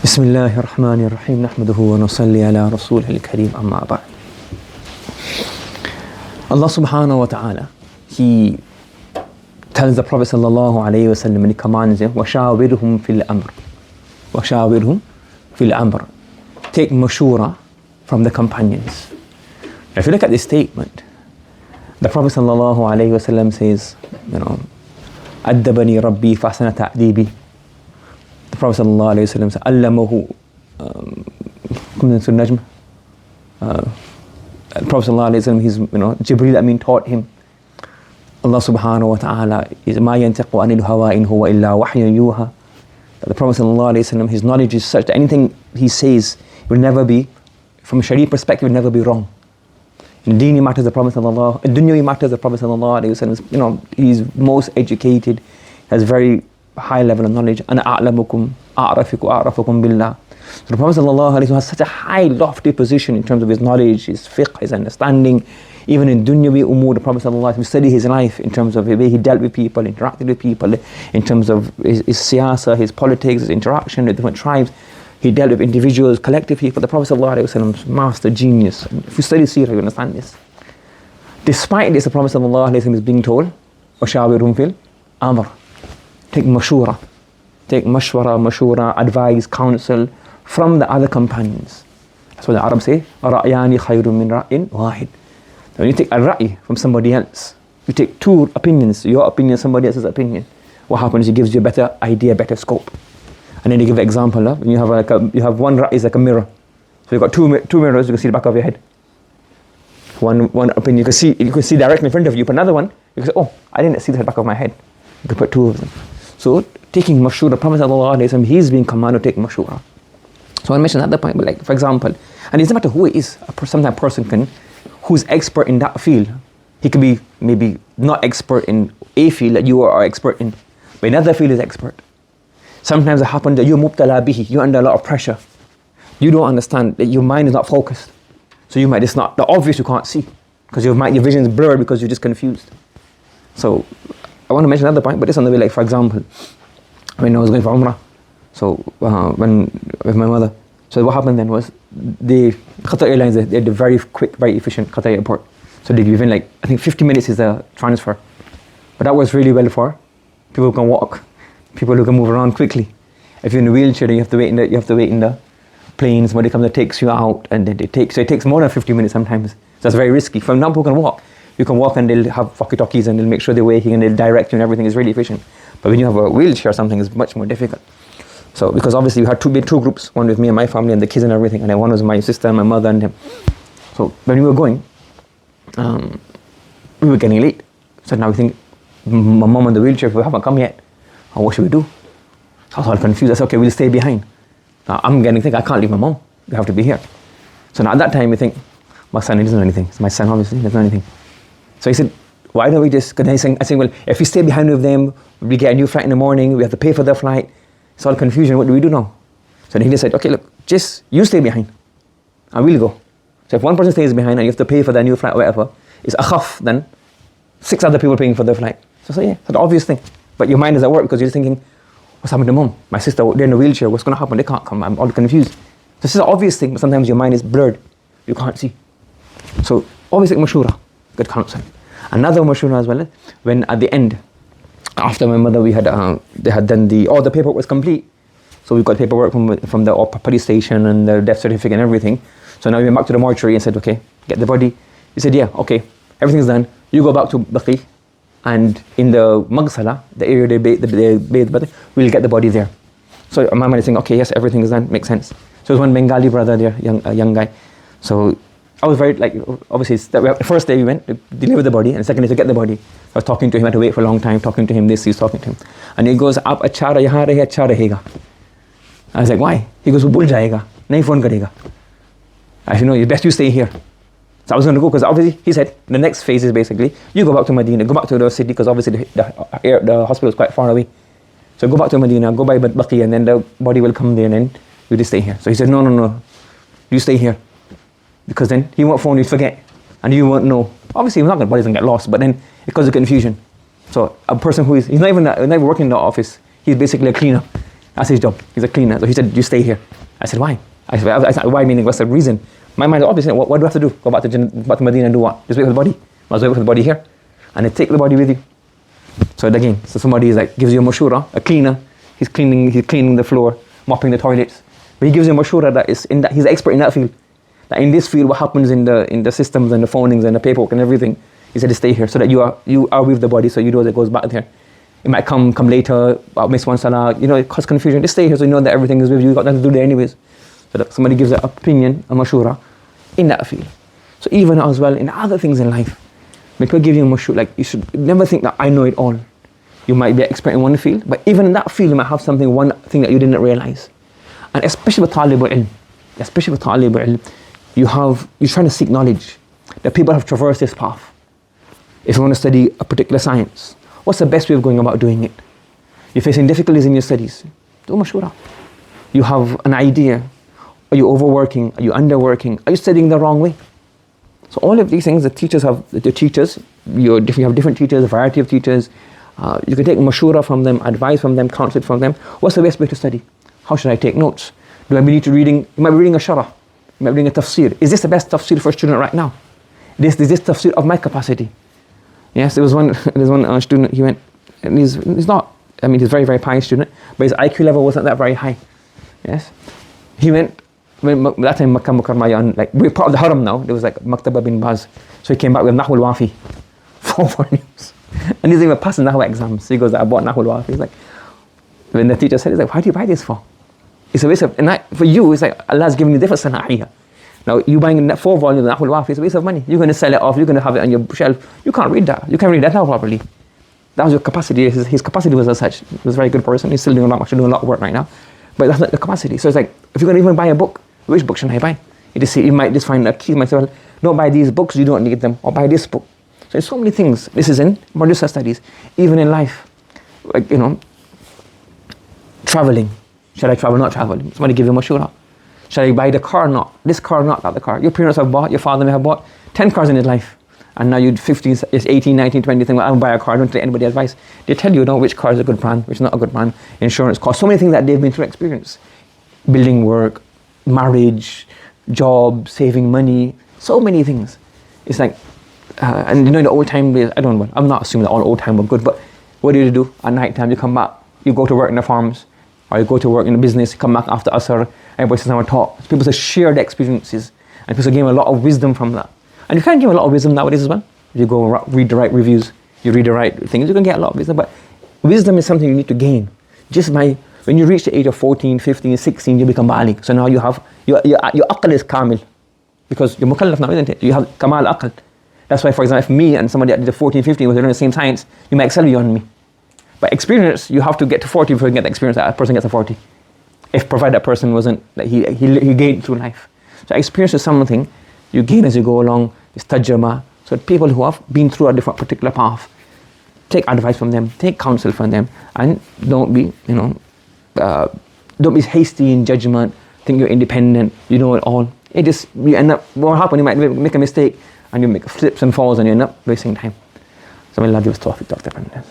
بسم الله الرحمن الرحيم نحمده ونصلي على رسوله الكريم أما بعد. Allah subhanahu wa ta'ala, He tells the Prophet sallallahu alayhi wa sallam and He commands him, وَشَاوِرْهُمْ فِي الْأَمْرِ وَشَاوِرْهُمْ فِي الْأَمْرِ. Take mashura from the companions. Now, if you look at this statement, the Prophet sallallahu alayhi wa sallam says, أَدَّبَنِي رَبِّي فَأَحْسَنَ تَأْدِيبِي. The Prophet sallallahu alayhi wa sallam said, أَلَّمَهُ النَّجْمِ. The Prophet sallallahu alayhi wa sallam, he's, Jibreel taught him. Allah subhanahu wa ta'ala is مَا يَنْتِقُ عَنِ الْهَوَىٰ إِنْ هُوَ إِلَّا وَحْيٌ يُوحَىٰ. That the Prophet sallallahu alayhi wa sallam, his knowledge is such that anything he says will never be, from a Sharia perspective, will never be wrong. In Dini matters, the Prophet sallallahu, in Dunyawi matters, the Prophet sallallahu alayhi wa sallam, he's most educated, has very high level of knowledge. أَنَا أَعْلَمُكُمْ أَعْرَفُكُمْ بِاللَّهِ. So the Prophet sallallahu alayhi wa sallam has such a high, lofty position in terms of his knowledge, his fiqh, his understanding. Even in Dunyawi umur, the Prophet sallallahu alayhi wa sallam studied his life in terms of the way he dealt with people, interacted with people, in terms of his siyasa, his politics, his interaction with different tribes. He dealt with individuals, collective people. The Prophet sallallahu alayhi wa sallam, master genius. If you study seerah, you understand this. Despite this, the Prophet sallallahu alayhi wa sallam is being told, وَشَاوِرْهُمْ فِي الْأَمْرِ. Take mashura. Take mashura, advice, counsel from the other companions. That's what the Arabs say, رَأْيَانِ خَيْرٌ مِّن رَأْيٍ وَاحِدٍ. When you take a ra'i from somebody else, you take two opinions, your opinion, somebody else's opinion, what happens? It gives you a better idea, better scope. And then they give an example of, when you have one ra'i is like a mirror. So you've got two mirrors, you can see the back of your head. One opinion, you can see directly in front of you, but another one, you can say, oh, I didn't see the back of my head. You can put two of them. So taking mashura, the Prophet sallallahu alayhi wa sallam, he's being commanded to take mashura. So I mentioned at that point, but like, for example, and it doesn't matter who it is, sometimes a person who's expert in that field, he could be maybe not expert in a field that you are expert in, but another field is expert. Sometimes it happens that you're mubtala bihi, you're under a lot of pressure. You don't understand, that your mind is not focused. So it's not the obvious you can't see, because your vision is blurred because you're just confused. So I want to mention another point, but this on the way, like for example, when I was going for Umrah, so with my mother, so what happened then was, the Qatar Airlines, they had a very quick, very efficient Qatar airport. So they give in I think 50 minutes is the transfer. But that was really well for people who can walk, people who can move around quickly. If you're in a wheelchair, then you have to wait in the plane, somebody comes and takes you out, and then so it takes more than 50 minutes sometimes. So that's very risky. For example, who can walk, you can walk and they'll have walkie-talkies and they'll make sure they're waking and they'll direct you and everything is really efficient. But when you have a wheelchair or something, it's much more difficult. So because obviously we had two groups, one with me and my family and the kids and everything, and then one was my sister and my mother and him. So when we were going, we were getting late. So now we think, my mom in the wheelchair, we haven't come yet. Oh, what should we do? So I was all confused. I said, okay, we'll stay behind. Now I'm getting thinking, I can't leave my mom. We have to be here. So now at that time we think, my son, he doesn't know anything. It's my son, obviously, he doesn't know anything. So he said, why don't we just, because I saying, well, if we stay behind with them, we get a new flight in the morning, we have to pay for the flight. It's all confusion, what do we do now? So then he just said, okay, look, just you stay behind and we'll go. So if one person stays behind and you have to pay for the new flight or whatever, it's akhaf than 6 other people paying for their flight. So yeah, it's the obvious thing. But your mind is at work because you're just thinking, what's happened to mom? My sister, they're in a wheelchair, what's going to happen? They can't come, I'm all confused. This is an obvious thing, but sometimes your mind is blurred. You can't see. So always take mashura, good counsel. Another mashura as well, when at the end, after my mother, they had done all the paperwork was complete. So we got paperwork from the police station and the death certificate and everything. So now we went back to the mortuary and said, okay, get the body. He said, yeah, okay, everything's done. You go back to Baqi, and in the Maghsala, the area they bathe the body, we'll get the body there. So my mother is saying, okay, yes, everything is done, makes sense. So there's one Bengali brother there, a young guy. So I was very, obviously, the first day we went to deliver the body, and the second day to get the body. I was talking to him, I had to wait for a long time, talking to him, he's talking to him. And he goes, Aap acha yahan rahe, acha rahega. I was like, why? He goes, wo bhul jayega, nahi phone karega. I said, no, it's best you stay here. So I was going to go, because obviously, he said, the next phase is basically, you go back to Medina, go back to the city, because obviously the hospital is quite far away. So go back to Medina, go by Baqi, and then the body will come there, and then you just stay here. So he said, no, you stay here. Because then he won't phone, you forget, and you won't know. Obviously, he's not going to get lost, but then it causes confusion. So a person he's not even working in the office, he's basically a cleaner. That's his job. He's a cleaner. So he said, you stay here. I said, why? I said, why meaning, what's the reason? My mind, obviously, what do I have to do? Go back to Medina and do what? Just wait for the body. Might as well wait for the body here. And then take the body with you. So again, so somebody is like, gives you a mashura, a cleaner. He's cleaning the floor, mopping the toilets. But he gives you a mashura that is in that, he's an expert in that field. That in this field, what happens in the systems and the phonings and the paperwork and everything, he said to stay here so that you are with the body, so you know that it goes back there. It might come later, I'll miss one salah, it causes confusion. Just stay here so you know that everything is with you, you've got nothing to do there anyways. So that somebody gives an opinion, a mashura, in that field. So even as well, in other things in life, when people give you a mashura, like you should never think that I know it all. You might be an expert in one field, but even in that field, you might have one thing that you didn't realize. And especially with talib ilm, you're trying to seek knowledge. That people have traversed this path. If you want to study a particular science, what's the best way of going about doing it? You're facing difficulties in your studies, do mashura. You have an idea. Are you overworking? Are you underworking? Are you studying the wrong way? So all of these things, you have different teachers, a variety of teachers. You can take mashura from them, advice from them, counsel from them. What's the best way to study? How should I take notes? Do I need to reading? You might be reading a sharah. You might be reading a tafsir. Is this the best tafsir for a student right now? Is this tafsir of my capacity? Yes, there's one student, he went, and he's a very, very pious student, but his IQ level wasn't that very high. Yes. He went that time Makkah Mukarramah, like we're part of the Haram now, there was like Maktaba bin Baz. So he came back with Nahul Wafi, 4 volumes. And he's even passing Nahwa exams. So he goes, I bought Nahul Wafi. He's like, when the teacher said, he's like, why do you buy this for? It's a waste of, and for you, it's like Allah's giving you different sana'iyah. Now, you buying 4 volumes of Nahul Wafi, it's a waste of money. You're going to sell it off, you're going to have it on your shelf. You can't read that. You can't read that now properly. That was your capacity. His capacity was as such. He was a very good person. He's still doing a lot of work right now. But that's not the capacity. So it's like, if you're going to even buy a book, which book should I buy? You might just find a key to myself, don't buy these books, you don't need them, or buy this book. So there's so many things. This is in Madrasa studies, even in life. Like, traveling. Should I travel, not travel? Somebody give you a mashura. Should I buy the car, not? This car, not that the car. Your parents have bought, your father may have bought 10 cars in his life. And now you're 15, 18, 19, 20, think, well, I'll buy a car, I don't take anybody advice. They tell you, which car is a good brand, which is not a good brand. Insurance costs, so many things that they've been through experience. Building work, marriage, job, saving money, so many things. It's like, and in the old time days, I don't know, I'm not assuming that all old time were good, but what do you do at night time? You come back, you go to work in the farms, or you go to work in the business, you come back after Asr, everybody says, I'm taught. People say share the experiences, and people gain a lot of wisdom from that. And you can give a lot of wisdom nowadays as well. You go read the right reviews, you read the right things, you can get a lot of wisdom, but wisdom is something you need to gain. Just by, when you reach the age of 14, 15, 16, you become baligh. So now you have, your aql is kamil. Because you're mukallaf now, isn't it? You have kamal aql. That's why, for example, if me and somebody at the 14, 15 was learning the same science, you might excel beyond me. But experience, you have to get to 40 before you can get the experience that a person gets to 40. If provided that person wasn't, like he gained through life. So experience is something you gain as you go along, it's tajribah. So people who have been through a different particular path, take advice from them, take counsel from them, and don't be hasty in judgment, think you're independent, you know it all. You end up, what happens, you might make a mistake, and you make slips and falls, and you end up wasting time. So may Allah give us tawfiq, Dr.